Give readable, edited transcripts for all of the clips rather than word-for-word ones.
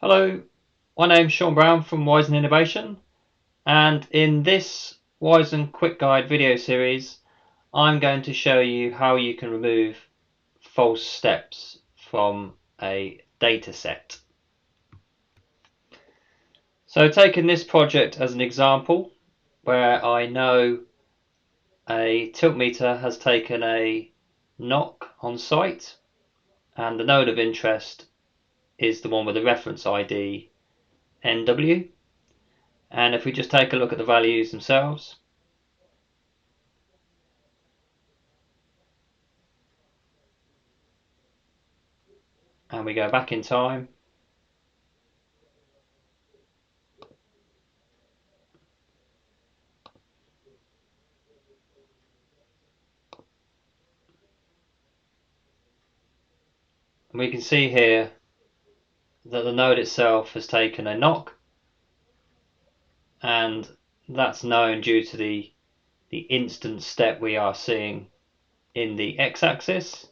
Hello, my name's Sean Brown from WiSen Innovation, and in this WiSen Quick Guide video series I'm going to show you how you can remove false steps from a data set. So taking this project as an example, where I know a tilt meter has taken a knock on site and the node of interest is the one with the reference ID NW. And if we just take a look at the values themselves, and we go back in time, and we can see here that the node itself has taken a knock, and that's known due to the instant step we are seeing in the x-axis,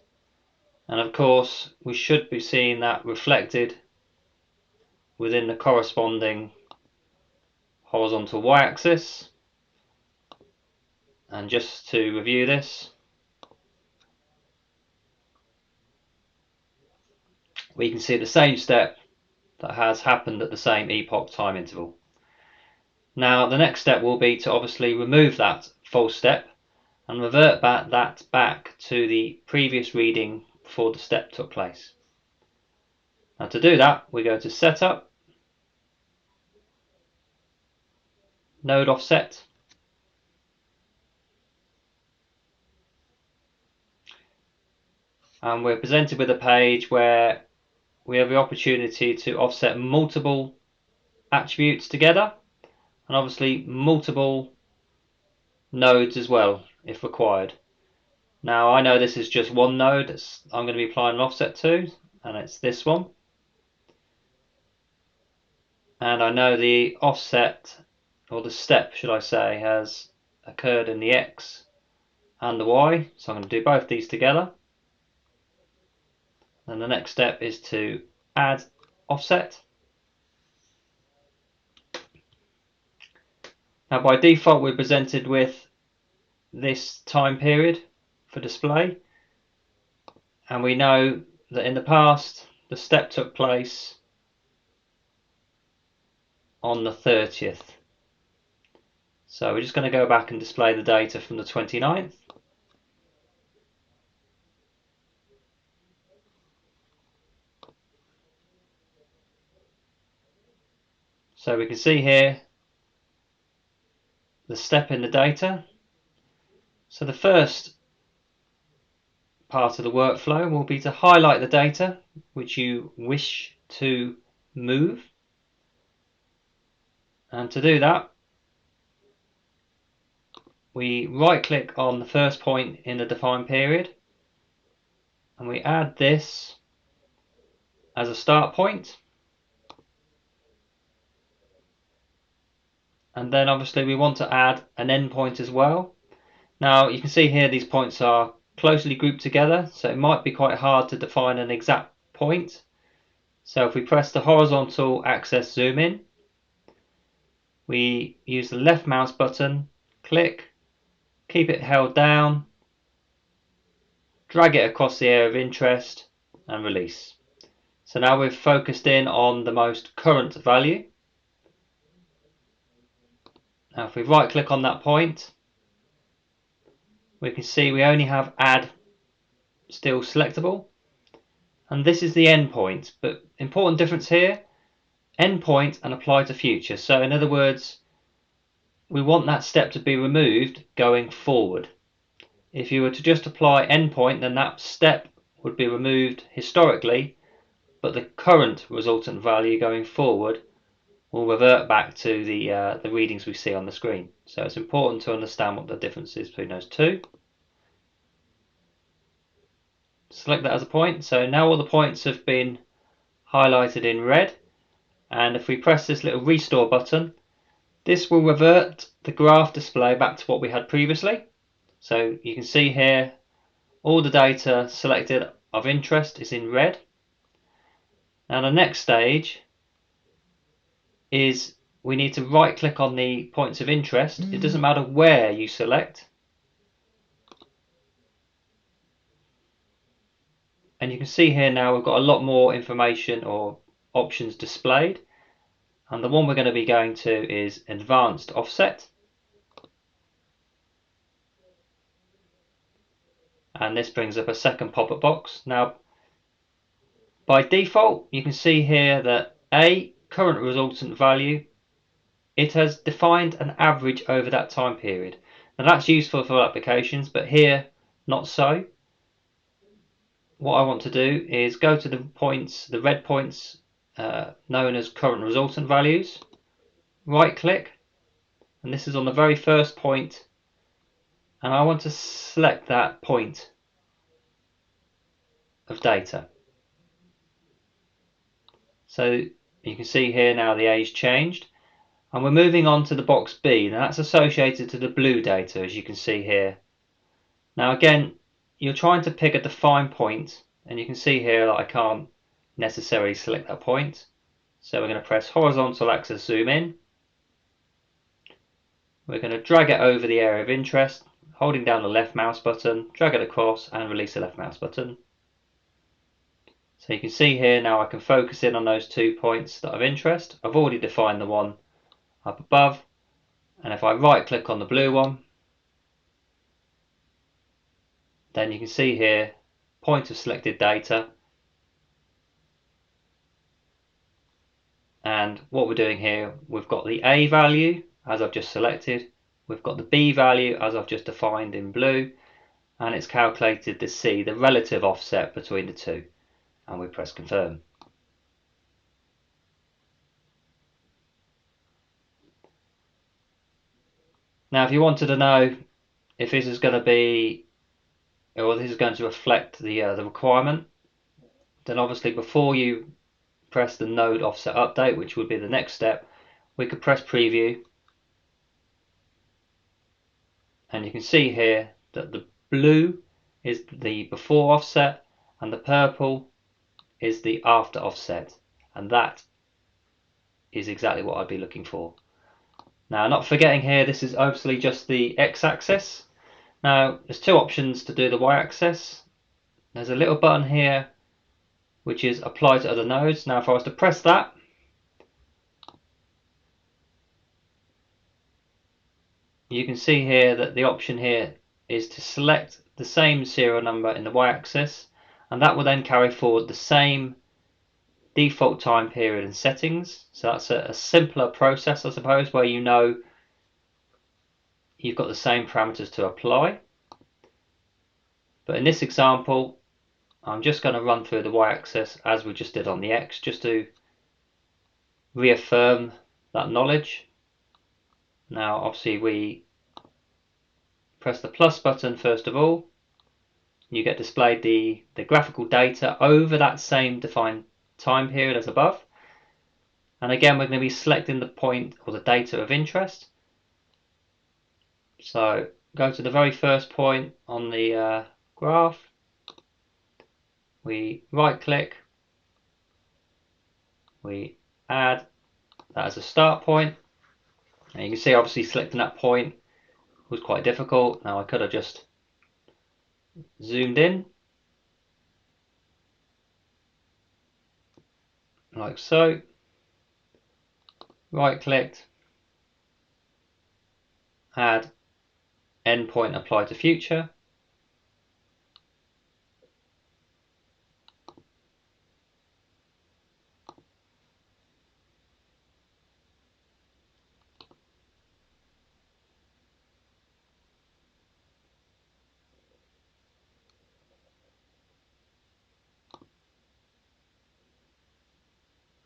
and of course we should be seeing that reflected within the corresponding horizontal y-axis. And just to review this, we can see the same step that has happened at the same epoch time interval. Now the next step will be to obviously remove that false step and revert that back to the previous reading before the step took place. Now to do that, we go to Setup, Node Offset, and we're presented with a page where we have the opportunity to offset multiple attributes together, and obviously multiple nodes as well if required. Now I know this is just one node I'm going to be applying an offset to, and it's this one. And I know the offset, or the step should I say, has occurred in the X and the Y, so I'm going to do both these together. And the next step is to add offset. Now by default we're presented with this time period for display, and we know that in the past the step took place on the 30th. So we're just going to go back and display the data from the 29th. So we can see here the step in the data. So the first part of the workflow will be to highlight the data which you wish to move. And to do that, we right click on the first point in the defined period and we add this as a start point. And then obviously we want to add an endpoint as well. Now you can see here these points are closely grouped together, so it might be quite hard to define an exact point. So if we press the horizontal axis zoom in, we use the left mouse button, click, keep it held down, drag it across the area of interest and release. So now we've focused in on the most current value. Now if we right click on that point, we can see we only have add still selectable, and this is the endpoint. But important difference here, endpoint and apply to future. So in other words, we want that step to be removed going forward. If you were to just apply endpoint, then that step would be removed historically, but the current resultant value going forward will revert back to the readings we see on the screen. So it's important to understand what the difference is between those two. Select that as a point. So now all the points have been highlighted in red, and if we press this little restore button, this will revert the graph display back to what we had previously. So you can see here all the data selected of interest is in red. Now the next stage is we need to right click on the points of interest. It doesn't matter where you select. And you can see here now we've got a lot more information or options displayed. And the one we're going to be going to is advanced offset. And this brings up a second pop-up box. Now, by default, you can see here that current resultant value, it has defined an average over that time period. Now that's useful for applications, but here, not so. What I want to do is go to the points, the red points known as current resultant values, right click, and this is on the very first point, and I want to select that point of data. So you can see here now the age changed, and we're moving on to the box B. Now that's associated to the blue data, as you can see here. Now again, you're trying to pick a defined point, and you can see here that I can't necessarily select that point. So we're going to press horizontal axis zoom in. We're going to drag it over the area of interest, holding down the left mouse button, drag it across and release the left mouse button. So you can see here now I can focus in on those 2 points that are of interest. I've already defined the one up above, and if I right click on the blue one, then you can see here point of selected data, and what we're doing here, we've got the A value as I've just selected, we've got the B value as I've just defined in blue, and it's calculated the C, the relative offset between the two, and we press confirm. Now if you wanted to know if this is going to be, or this is going to reflect the requirement, then obviously before you press the node offset update, which would be the next step, we could press preview, and you can see here that the blue is the before offset and the purple is the after offset, and that is exactly what I'd be looking for. Now, not forgetting here, this is obviously just the x-axis. Now there's 2 options to do the y-axis. There's a little button here which is apply to other nodes. Now if I was to press that, you can see here that the option here is to select the same serial number in the y-axis, and that will then carry forward the same default time period and settings. So that's a simpler process, I suppose, where you know you've got the same parameters to apply. But in this example, I'm just going to run through the y-axis as we just did on the x, just to reaffirm that knowledge. Now obviously we press the plus button first of all. You get displayed the graphical data over that same defined time period as above. And again, we're going to be selecting the point or the data of interest. So go to the very first point on the graph. We right click. We add that as a start point. And you can see obviously selecting that point was quite difficult. Now I could have just zoomed in like so, right clicked, add endpoint apply to future,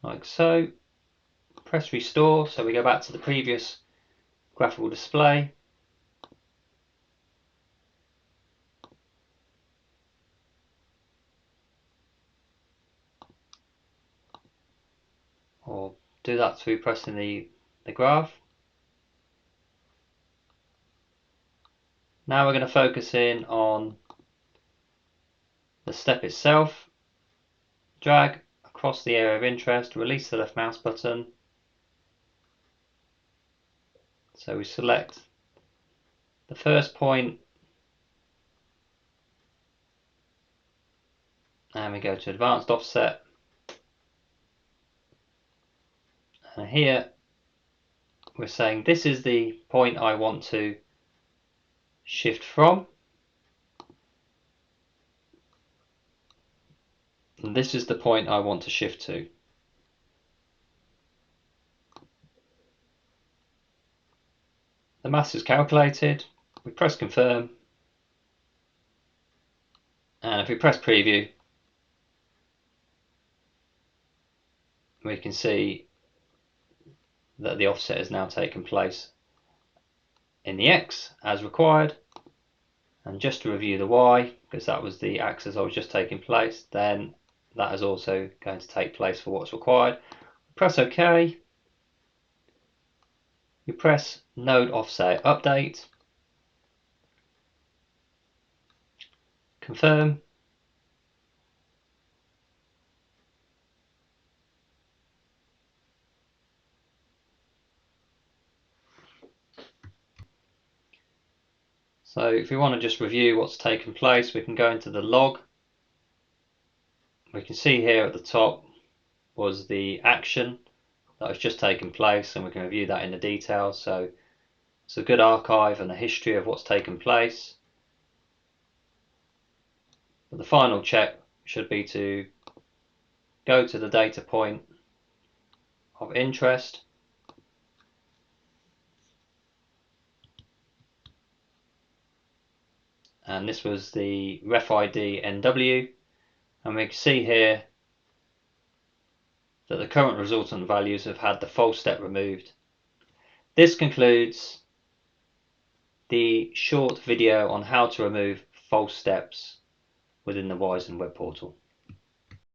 like so, press restore, so we go back to the previous graphical display. Or do that through pressing the graph. Now we're going to focus in on the step itself. Drag across the area of interest, release the left mouse button, So we select the first point and we go to advanced offset, and here we're saying this is the point I want to shift from, and this is the point I want to shift to. The mass is calculated, we press confirm, and if we press preview, we can see that the offset has now taken place in the X as required. And just to review the Y, because that was the axis I was just taking place, then that is also going to take place for what's required. Press OK. You press node offset update, confirm, so if we want to just review what's taken place, we can go into the log. We can see here at the top was the action that has just taken place, and we can review that in the details. So it's a good archive and a history of what's taken place. But the final check should be to go to the data point of interest, and this was the ref ID NW, and we can see here that the current resultant values have had the false step removed. This concludes the short video on how to remove false steps within the WiSen web portal.